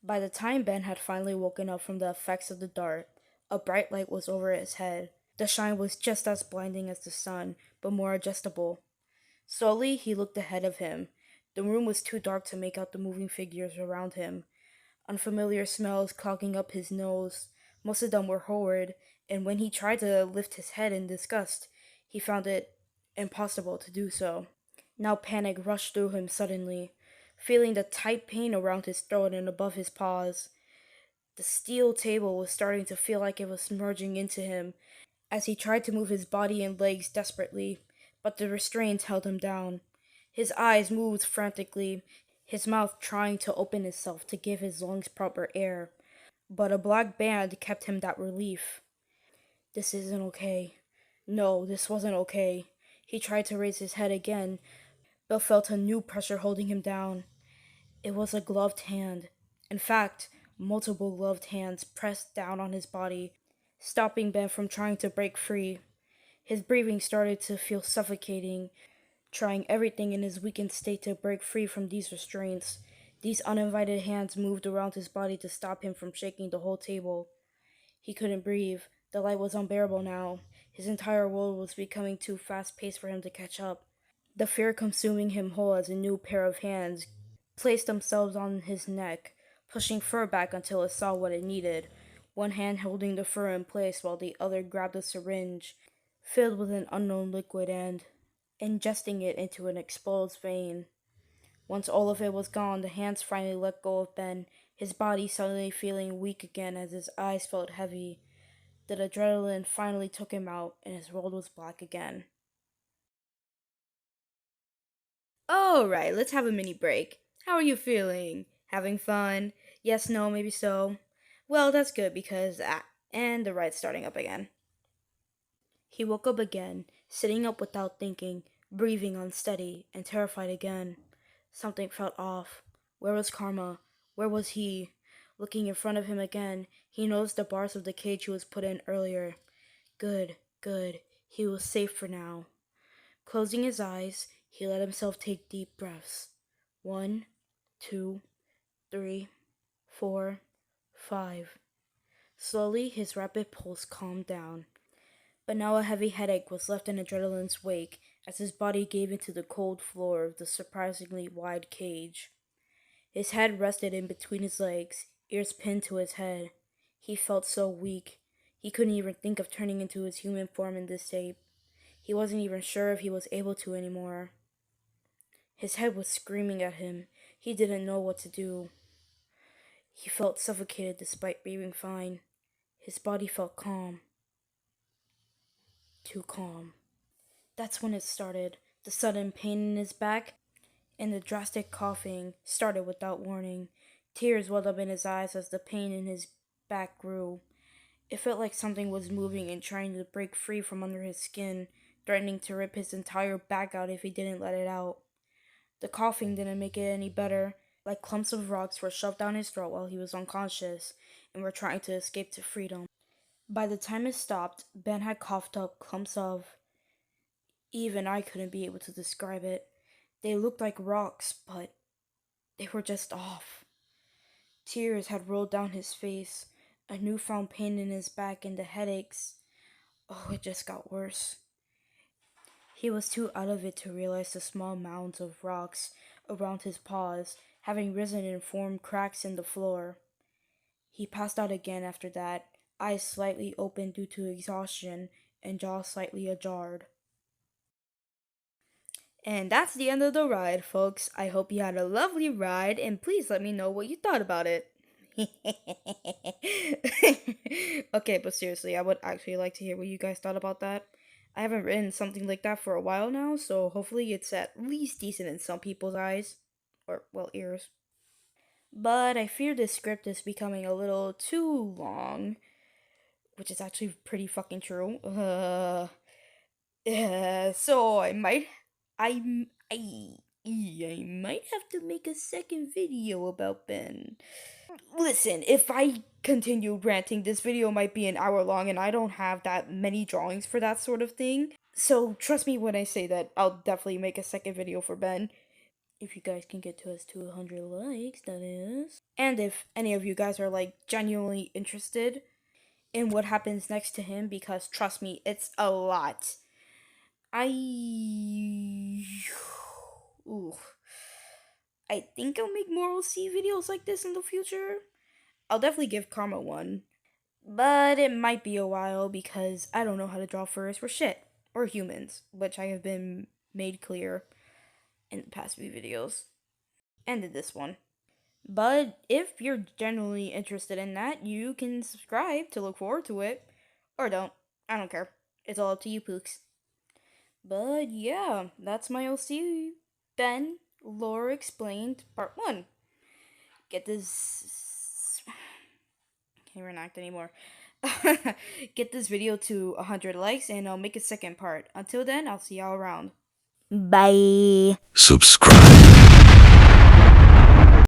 By the time Ben had finally woken up from the effects of the dart, a bright light was over his head. The shine was just as blinding as the sun, but more adjustable. Slowly, he looked ahead of him. The room was too dark to make out the moving figures around him. Unfamiliar smells clogging up his nose. Most of them were horrid, and when he tried to lift his head in disgust, he found it impossible to do so. Now panic rushed through him suddenly, feeling the tight pain around his throat and above his paws. The steel table was starting to feel like it was merging into him as he tried to move his body and legs desperately, but the restraints held him down. His eyes moved frantically, his mouth trying to open itself to give his lungs proper air, but a black band kept him that relief. This isn't okay. No, this wasn't okay. He tried to raise his head again, but felt a new pressure holding him down. It was a gloved hand. In fact, multiple gloved hands pressed down on his body, stopping Ben from trying to break free. His breathing started to feel suffocating, trying everything in his weakened state to break free from these restraints. These uninvited hands moved around his body to stop him from shaking the whole table. He couldn't breathe. The light was unbearable now. His entire world was becoming too fast-paced for him to catch up. The fear consuming him whole as a new pair of hands placed themselves on his neck, pushing fur back until it saw what it needed. One hand holding the fur in place while the other grabbed a syringe filled with an unknown liquid and ingesting it into an exposed vein. Once all of it was gone, the hands finally let go of Ben, his body suddenly feeling weak again as his eyes felt heavy. The adrenaline finally took him out, and his world was black again. Alright, let's have a mini break. How are you feeling? Having fun? Yes, no, maybe so. Well, that's good because and the ride's starting up again. He woke up again, sitting up without thinking, breathing unsteady, and terrified again. Something felt off. Where was Karma? Where was he? Looking in front of him again, he noticed the bars of the cage he was put in earlier. Good, good. He was safe for now. Closing his eyes, he let himself take deep breaths. 1, 2, 3, 4, 5. Slowly, his rapid pulse calmed down. But now a heavy headache was left in adrenaline's wake as his body gave into the cold floor of the surprisingly wide cage. His head rested in between his legs, ears pinned to his head. He felt so weak. He couldn't even think of turning into his human form in this shape. He wasn't even sure if he was able to anymore. His head was screaming at him. He didn't know what to do. He felt suffocated despite breathing fine. His body felt calm. Too calm. That's when it started. The sudden pain in his back and the drastic coughing started without warning. Tears welled up in his eyes as the pain in his back grew. It felt like something was moving and trying to break free from under his skin, threatening to rip his entire back out if he didn't let it out. The coughing didn't make it any better, like clumps of rocks were shoved down his throat while he was unconscious and were trying to escape to freedom. By the time it stopped, Ben had coughed up clumps of. Even I couldn't be able to describe it. They looked like rocks, but they were just off. Tears had rolled down his face, a newfound pain in his back and the headaches. Oh, it just got worse. He was too out of it to realize the small mounds of rocks around his paws, having risen and formed cracks in the floor. He passed out again after that, eyes slightly open due to exhaustion and jaw slightly ajar. And that's the end of the ride, folks. I hope you had a lovely ride, and please let me know what you thought about it. Okay, but seriously, I would actually like to hear what you guys thought about that. I haven't written something like that for a while now, so hopefully it's at least decent in some people's eyes. Or, well, ears. But I fear this script is becoming a little too long, which is actually pretty fucking true. So I might have to make a second video about Ben. Listen, if I continue ranting, this video might be an hour long and I don't have that many drawings for that sort of thing. So trust me when I say that I'll definitely make a second video for Ben. If you guys can get to us to 100 likes, that is. And if any of you guys are like genuinely interested in what happens next to him, because trust me, it's a lot. Ooh. I think I'll make more OC videos like this in the future. I'll definitely give Karma one. But it might be a while because I don't know how to draw furries for shit. Or humans, which I have been made clear in the past few videos. And in this one. But if you're generally interested in that, you can subscribe to look forward to it. Or don't. I don't care. It's all up to you, Pooks. But yeah, that's my OC Ben Lore Explained Part 1. Get this. Can't reenact anymore. Get this video to 100 likes and I'll make a second part. Until then, I'll see y'all around. Bye. Subscribe.